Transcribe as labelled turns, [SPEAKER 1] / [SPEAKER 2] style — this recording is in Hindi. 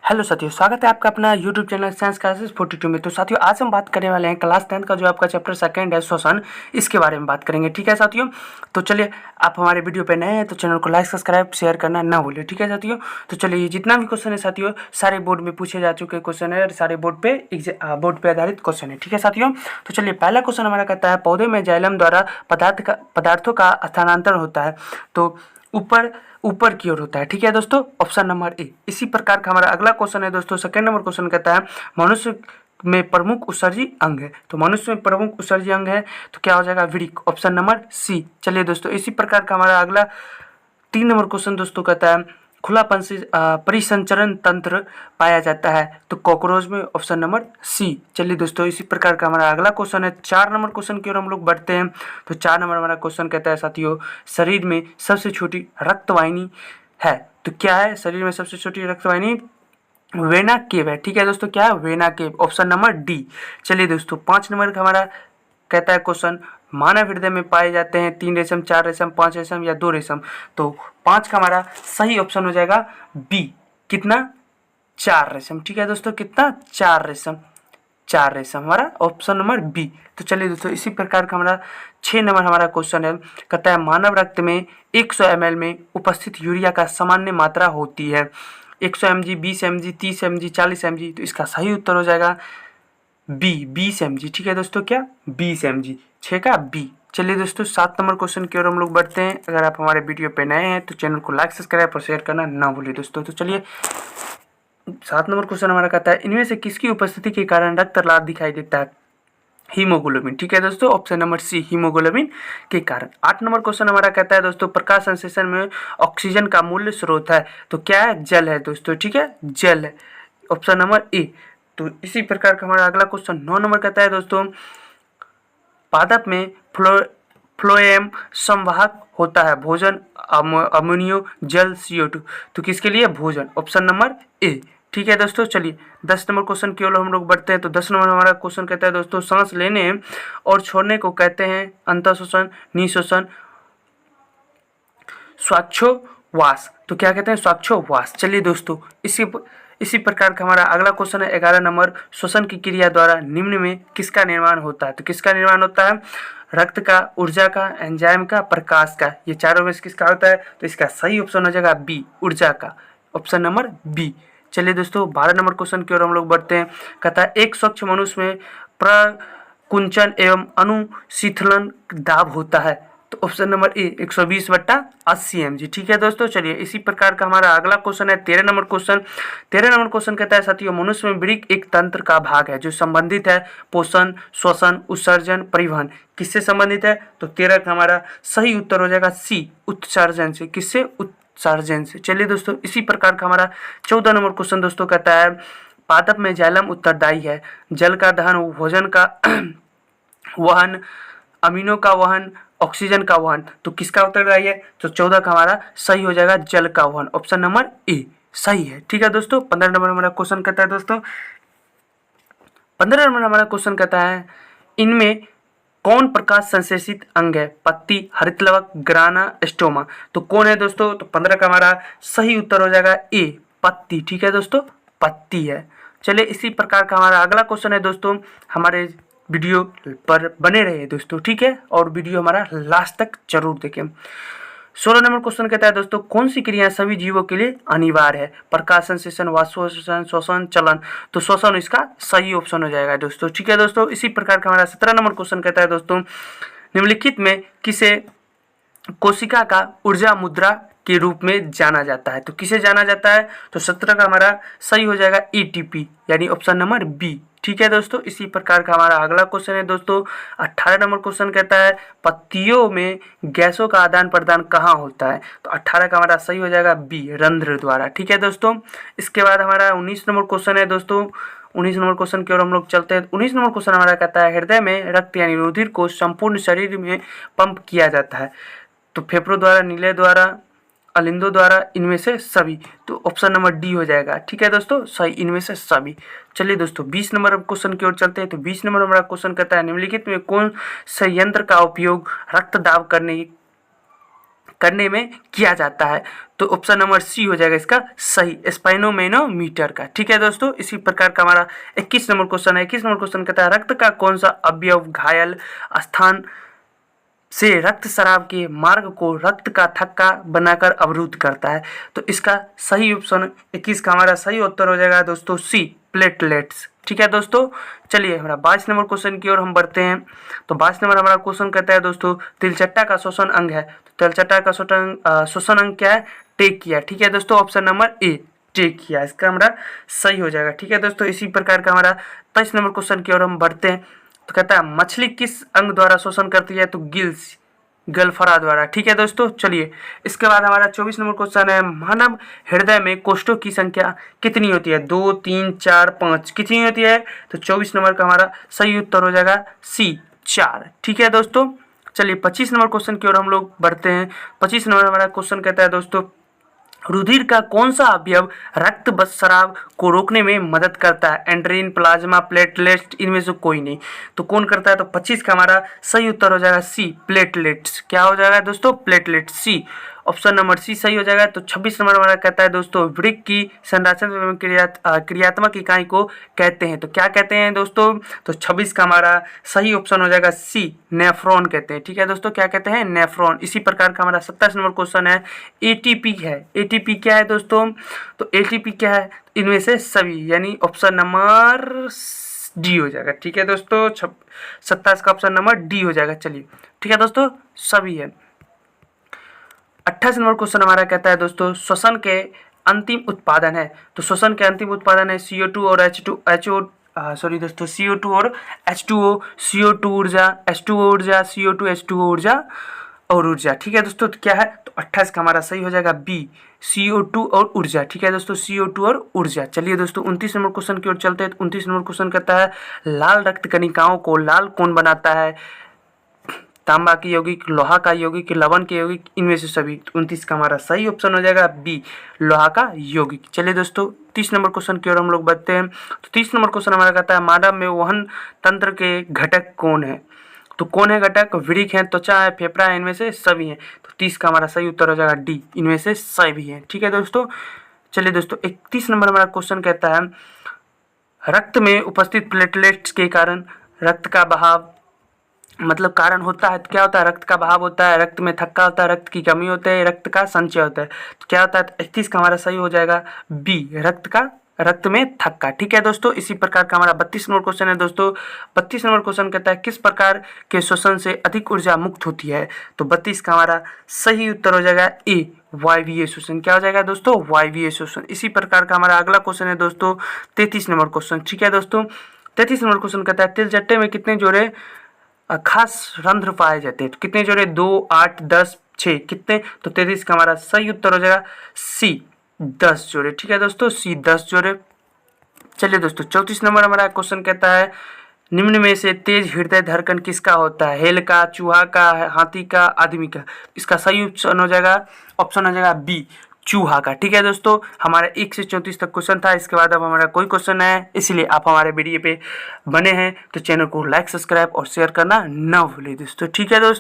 [SPEAKER 1] हेलो साथियों, स्वागत है आपका अपना यूट्यूब चैनल साइंस क्लासेस 42 में। तो साथियों, आज हम बात करने वाले हैं क्लास 10 का जो आपका चैप्टर सेकंड है श्वसन, इसके बारे में बात करेंगे। ठीक है साथियों, तो चलिए, आप हमारे वीडियो पे नए हैं तो चैनल को लाइक सब्सक्राइब शेयर करना ना भूलिए। ठीक है साथियों, तो चलिए, ये जितना भी क्वेश्चन है साथियों, सारे बोर्ड में पूछे जा चुके क्वेश्चन है, सारे बोर्ड पे आधारित क्वेश्चन है। ठीक है साथियों, तो चलिए, पहला क्वेश्चन हमारा कहता है पौधे में जाइलम द्वारा पदार्थों का स्थानांतरण होता है तो ऊपर ऊपर की ओर होता है। ठीक है दोस्तों, ऑप्शन नंबर ए। इसी प्रकार का हमारा अगला क्वेश्चन है दोस्तों, सेकंड नंबर क्वेश्चन कहता है मनुष्य में प्रमुख उत्सर्जी अंग है। तो मनुष्य में प्रमुख उत्सर्जी अंग है तो क्या हो जाएगा, वृक्क, ऑप्शन नंबर सी। चलिए दोस्तों, इसी प्रकार का हमारा अगला 3 नंबर क्वेश्चन दोस्तों कहता है खुला परिसंचरण तंत्र पाया जाता है तो कॉकरोच में, ऑप्शन नंबर सी। चलिए दोस्तों, इसी प्रकार का हमारा अगला क्वेश्चन है 4 नंबर क्वेश्चन की ओर हम लोग बढ़ते हैं। तो 4 नंबर हमारा क्वेश्चन कहता है साथियों, शरीर में सबसे छोटी रक्तवाहिनी है तो क्या है, शरीर में सबसे छोटी रक्तवाहिनी वेना केव है। ठीक है दोस्तों, क्या है, वेना केव, ऑप्शन नंबर डी। चलिए दोस्तों, 5 नंबर का हमारा कहता है क्वेश्चन, मानव हृदय में पाए जाते हैं 3 रेशम, 4 रेशम, 5 रेशम या 2 रेशम। तो 5 का हमारा सही ऑप्शन हो जाएगा बी, कितना, 4 रेशम। ठीक है दोस्तों, कितना, 4 रेशम, 4 रेशम हमारा ऑप्शन नंबर बी। तो चलिए दोस्तों, इसी प्रकार का हमारा 6 नंबर हमारा क्वेश्चन है, कहता है मानव रक्त में 100 ml में उपस्थित यूरिया का सामान्य मात्रा होती है 100 mg, 20 mg, 30 mg, 40 mg। तो इसका सही उत्तर हो जाएगा बी, 20 mg। ठीक है दोस्तों, क्या, 20 mg, 6 का बी। चलिए दोस्तों, 7 नंबर क्वेश्चन की ओर हम लोग बढ़ते हैं। अगर आप हमारे वीडियो पे नए हैं तो चैनल को लाइक सब्सक्राइब और शेयर करना ना भूलिए दोस्तों। तो चलिए, 7 नंबर क्वेश्चन हमारा कहता है इनमें से किसकी उपस्थिति के कारण रक्त लाल दिखाई देता है, हीमोग्लोबिन। ठीक है दोस्तों, ऑप्शन नंबर सी, हीमोग्लोबिन के कारण। 8 नंबर क्वेश्चन हमारा कहता है दोस्तों, प्रकाश संश्लेषण में ऑक्सीजन का मूल्य स्रोत है तो क्या है, जल है दोस्तों। ठीक है, जल है, ऑप्शन नंबर ए। तो इसी प्रकार का हमारा अगला क्वेश्चन 9 नंबर कहता है दोस्तों, पादप में फ्लोएम संवाहक होता है भोजन, अमोनियो, जल, CO2। तो किसके लिए, भोजन, ऑप्शन नंबर ए। ठीक है दोस्तों, चलिए 10 नंबर क्वेश्चन की ओर हम लोग बढ़ते हैं। तो 10 नंबर हमारा क्वेश्चन कहता है दोस्तों, सांस लेने और छोड़ने को कहते हैं अंतःश्वसन, निःश्वसन, श्वासोच्छ्वास। तो क्या कहते हैं, श्वासोच्छ्वास। चलिए दोस्तों, इसी प्रकार का हमारा अगला क्वेश्चन है 11 नंबर, श्वसन की क्रिया द्वारा निम्न में किसका निर्माण होता है। तो किसका निर्माण होता है, रक्त का, ऊर्जा का, एंजाइम का, प्रकाश का। ये चारों में से किसका होता है, तो इसका सही ऑप्शन हो जाएगा बी, ऊर्जा का, ऑप्शन नंबर बी। चलिए दोस्तों, 12 नंबर क्वेश्चन की ओर हम लोग बढ़ते हैं। कहता है एक स्वच्छ मनुष्य में प्रकुंचन एवं अनुशीतलन दाब होता है तो ऑप्शन नंबर ए, 120/80 mg। ठीक है दोस्तों, चलिए, इसी प्रकार का हमारा अगला क्वेश्चन है 13 नंबर क्वेश्चन। 13 नंबर क्वेश्चन कहता है साथियों, मनुष्य में वृक्क एक तंत्र का भाग है जो संबंधित है पोषण, श्वसन, उत्सर्जन, परिवहन। किससे संबंधित है, तो 13 का हमारा सही उत्तर हो जाएगा सी, उत्सर्जन से। किससे, उत्सर्जन से। चलिए दोस्तों, इसी प्रकार का हमारा 14 नंबर क्वेश्चन दोस्तों कहता है पादप में जाइलम उत्तरदायी है जल का दहन, भोजन का वहन, अमीनो का वहन, ऑक्सीजन का वहन। तो किसका उत्तरदायी है, तो 14 का हमारा सही हो जाएगा जल का वहन, ऑप्शन नंबर ए सही है। ठीक है दोस्तों, 15 नंबर हमारा क्वेश्चन कहता है दोस्तों, 15 नंबर हमारा क्वेश्चन कहता है इनमें कौन प्रकाश संश्लेषित अंग है, पत्ती, हरितलवक, ग्राना, स्टोमा। तो कौन है दोस्तों, तो 15 का हमारा सही उत्तर हो जाएगा ए, पत्ती। ठीक है दोस्तों, पत्ती है। चलिए, इसी प्रकार का हमारा अगला क्वेश्चन है दोस्तों, हमारे वीडियो पर बने रहे दोस्तों, ठीक है, और वीडियो हमारा लास्ट तक जरूर देखें। 16 नंबर क्वेश्चन कहता है दोस्तों, कौन सी क्रिया सभी जीवों के लिए अनिवार्य है, प्रकाश संश्लेषण, वाष्पोत्सर्जन, श्वसन, चलन। तो श्वसन इसका सही ऑप्शन हो जाएगा दोस्तों। ठीक है दोस्तों, इसी प्रकार का हमारा 17 नंबर क्वेश्चन कहता है दोस्तों, निम्नलिखित में किसे कोशिका का ऊर्जा मुद्रा के रूप में जाना जाता है। तो किसे जाना जाता है, तो 17 का हमारा सही हो जाएगा ATP, यानी ऑप्शन नंबर बी। ठीक है दोस्तों, इसी प्रकार का हमारा अगला क्वेश्चन है दोस्तों, 18 नंबर क्वेश्चन कहता है पत्तियों में गैसों का आदान प्रदान कहाँ होता है। तो 18 का हमारा सही हो जाएगा बी, रंध्र द्वारा। ठीक है दोस्तों, इसके बाद हमारा 19 नंबर क्वेश्चन है दोस्तों। 19 नंबर क्वेश्चन की ओर हम लोग चलते हैं। 19 नंबर क्वेश्चन हमारा कहता है हृदय में रक्त यानी रुधिर को संपूर्ण शरीर में पंप किया जाता है तो फेफड़ों द्वारा, नीले द्वारा, अलिंदों द्वारा, इनमें से सभी। तो ऑप्शन नंबर डी हो जाएगा। ठीक है दोस्तों, सही, इनमें से सभी। चलिए दोस्तों, 20 नंबर क्वेश्चन की ओर चलते हैं। तो 20 नंबर हमारा क्वेश्चन कहता है निम्नलिखित में कौन से यंत्र का उपयोग रक्त दाब करने करने में किया जाता है। तो ऑप्शन नंबर सी हो जाएगा इसका सही, स्पाइनोमेनोमीटर का। ठीक है दोस्तों, इसी प्रकार का हमारा 21 नंबर क्वेश्चन है। 21 नंबर क्वेश्चन कहता है रक्त का कौन सा अवयव घायल स्थान से रक्त स्राव के मार्ग को रक्त का थक्का बनाकर अवरुद्ध करता है। तो इसका सही ऑप्शन 21 का हमारा सही उत्तर हो जाएगा दोस्तों सी, प्लेटलेट्स। ठीक है दोस्तों, चलिए हमारा 22 नंबर क्वेश्चन की ओर हम बढ़ते हैं। तो 22 नंबर हमारा क्वेश्चन कहता है दोस्तों तिलचट्टा का शोषण अंग है। तो तिलचट्टा का शोषण अंग क्या है? टेकिया। ठीक है दोस्तों, ऑप्शन नंबर ए, टेकिया इसका हमारा सही हो जाएगा। ठीक है दोस्तों, इसी प्रकार का हमारा 23 नंबर क्वेश्चन की ओर हम बढ़ते हैं। तो कहता है मछली किस अंग द्वारा शोषण करती है? तो गिल्स, गलफरा द्वारा। ठीक है दोस्तों, चलिए इसके बाद हमारा 24 नंबर क्वेश्चन है मानव हृदय में कोष्ठों की संख्या कितनी होती है? 2, 3, 4, 5 कितनी होती है? तो 24 नंबर का हमारा सही उत्तर हो जाएगा सी, 4। ठीक है दोस्तों, चलिए 25 नंबर क्वेश्चन की ओर हम लोग बढ़ते हैं। 25 नंबर हमारा क्वेश्चन कहता है दोस्तों रुधिर का कौन सा अवयव रक्त स्राव को रोकने में मदद करता है? एंड्रीन, प्लाज्मा, प्लेटलेट्स, इनमें से कोई नहीं। तो कौन करता है? तो 25 का हमारा सही उत्तर हो जाएगा सी, प्लेटलेट्स। क्या हो जाएगा दोस्तों? प्लेटलेट्स, सी, ऑप्शन नंबर सी सही हो जाएगा। तो 26 नंबर हमारा कहता है दोस्तों वृक्क की संरचना एवं क्रियात्मक इकाई को कहते हैं। तो क्या कहते हैं दोस्तों? तो 26 का हमारा सही ऑप्शन हो जाएगा सी, नेफ्रॉन कहते हैं। ठीक है दोस्तों, क्या कहते हैं? नेफ्रॉन। इसी प्रकार का हमारा 27 नंबर क्वेश्चन है एटीपी है। एटीपी क्या है दोस्तों? तो एटीपी क्या है? इनमें से सभी, यानी ऑप्शन नंबर डी हो जाएगा। ठीक है दोस्तों, 27 का ऑप्शन नंबर डी हो जाएगा। चलिए ठीक है दोस्तों, सभी है। 28 नंबर क्वेश्चन हमारा कहता है दोस्तों श्वसन के अंतिम उत्पादन है। तो श्वसन के अंतिम उत्पादन है CO2 और CO2 और H2O, CO2 ऊर्जा, H2O ऊर्जा, CO2 H2O ऊर्जा और ऊर्जा। ठीक है दोस्तों, तो क्या है? तो 28 का हमारा सही हो जाएगा बी, CO2 और ऊर्जा। ठीक है दोस्तों, CO2 और ऊर्जा। चलिए दोस्तों 29 नंबर क्वेश्चन की ओर चलते हैं। 29 नंबर क्वेश्चन कहता है लाल रक्त कणिकाओं को लाल कौन बनाता है? तांबा की यौगिक, लोहा का यौगिक, लवण के यौगिक, इनमें से सभी। 29 का हमारा सही ऑप्शन हो जाएगा बी, लोहा का यौगिक। चलिए दोस्तों 30 नंबर क्वेश्चन की ओर हम लोग बढ़ते हैं। तो 30 नंबर क्वेश्चन हमारा कहता है मानव में वहन तंत्र के घटक कौन है? तो कौन है घटक? वृक्क है, त्वचा है, फेफड़ा है, इनमें से सभी हैं। तो 30 का हमारा सही उत्तर हो जाएगा डी, इनमें से सभी हैं। ठीक है दोस्तों, चलिए दोस्तों 31 नंबर हमारा क्वेश्चन कहता है रक्त में उपस्थित प्लेटलेट्स के कारण रक्त का बहाव, मतलब कारण होता है। तो क्या होता है? रक्त का बहाव होता है, रक्त में थक्का होता है, रक्त की कमी होती है, रक्त का संचय होता है। तो क्या होता है? 31 का हमारा सही हो जाएगा बी, रक्त में थक्का। ठीक है दोस्तों, इसी प्रकार का हमारा 32 नंबर क्वेश्चन है दोस्तों। 32 नंबर क्वेश्चन कहता है किस प्रकार के श्वसन से अधिक ऊर्जा मुक्त होती है? तो 32 का हमारा सही उत्तर हो जाएगा ए, वायवीय श्वसन। क्या हो जाएगा दोस्तों? वायवीय श्वसन। इसी प्रकार का हमारा अगला क्वेश्चन है दोस्तों 33 नंबर क्वेश्चन। ठीक है दोस्तों, 33 नंबर क्वेश्चन कहता है तिलचट्टे में कितने जोड़े खास रंध्र पाए जाते हैं? तो कितने जोड़े? 2, 8, 10, 6 कितने? तो 33 का हमारा सही उत्तर हो जाएगा सी, 10 जोड़े। ठीक है दोस्तों, सी 10 जोड़े। चलिए दोस्तों 34 नंबर हमारा क्वेश्चन कहता है निम्न में से तेज हृदय धड़कन किसका होता है? हेल का, चूहा का, हाथी का, आदमी का? इसका सही ऑप्शन हो जाएगा बी, चूहा का। ठीक है दोस्तों, हमारा 1 से 34 तक क्वेश्चन था। इसके बाद अब हमारा कोई क्वेश्चन है, इसलिए आप हमारे वीडियो पे बने हैं तो चैनल को लाइक, सब्सक्राइब और शेयर करना ना भूलें दोस्तों। ठीक है दोस्तों।